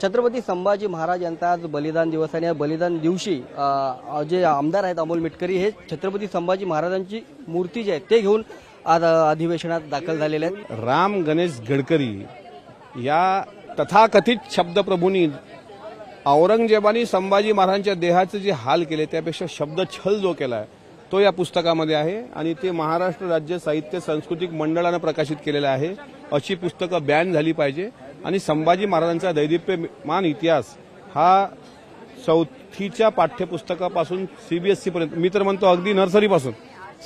छत्रपती संभाजी महाराज यांचा आज बलिदान दिवस आणि या बलिदान दिवशी जे आमदार आहेत अमोल मिटकरी हे छत्रपती संभाजी महाराजांची मूर्ती जी आहे ते घेऊन आज अधिवेशनात दाखल झालेले आहेत। राम गणेश गडकरी या तथाकथित शब्दप्रभूंनी औरंगजेबानी संभाजी महाराजांच्या देहाचे जे हाल केले त्यापेक्षा शब्द छल जो केलाय तो या पुस्तकामध्ये आहे आणि ते महाराष्ट्र राज्य साहित्य सांस्कृतिक मंडळानं प्रकाशित केलेलं आहे। अशी पुस्तकं बॅन झाली पाहिजे आणि संभाजी महाराजांचा दैदिप्यमान इतिहास हा चौथीच्या पाठ्यपुस्तकापासून सीबीएसई पर्यंत, मी तर म्हणतो अगदी नर्सरीपासून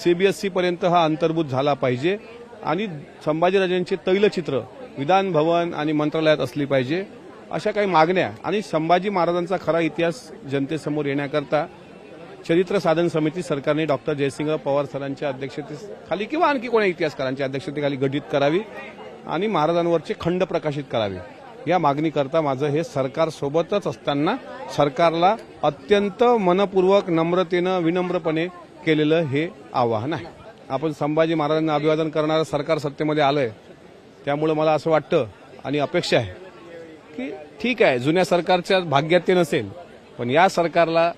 सीबीएसई पर्यंत हा अंतर्भूत झाला पाहिजे आणि संभाजीराजांचे तैलचित्र विधान भवन आणि मंत्रालयात असली पाहिजे। अशा काही मागण्या आणि संभाजी महाराजांचा खरा इतिहास जनतेसमोर येण्याकरता चरित्र साधन समिती सरकारने डॉक्टर जयसिंह पवार सरांच्या अध्यक्षतेखाली किंवा आणखी कोणा इतिहासकारांच्या अध्यक्षतेखाली गठीत करावी आणि महाराजांवरचे खंड प्रकाशित करावे। या मागणीकरता माझं हे सरकार सोबतच असताना सरकारला अत्यंत मनपूर्वक नम्रतेनं विनम्रपणे केलेलं हे आवाहन आहे। आपण संभाजी महाराजांना अभिवादन करणारं सरकार सत्तेमध्ये आलंय, त्यामुळे मला असं वाटतं आणि अपेक्षा आहे की ठीक आहे, जुन्या सरकारच्या भाग्यात ते नसेल, पण या सरकारला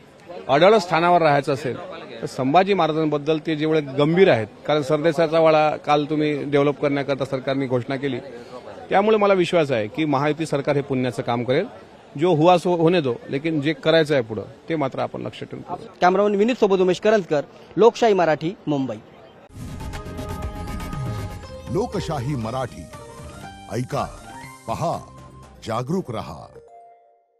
अढळ स्थानावर राहायचं असेल तर संभाजी महाराजांबद्दल ते जेवढे गंभीर आहेत, कारण सरदेसाचा वाडा काल तुम्ही डेव्हलप करण्याकरता सरकारने घोषणा केली, त्यामुळे मला विश्वास आहे की महायुती सरकार हे पुण्याचं काम करेल। जो हुआ सो होने दो, लेकिन जे करायचं आहे पुढे ते मात्र आपण लक्ष ठेवून करू। कॅमेरामन विनीत सोबत उमेश करंजकर, लोकशाही मराठी, मुंबई। लोकशाही मराठी ऐका, पहा, जागरूक रहा।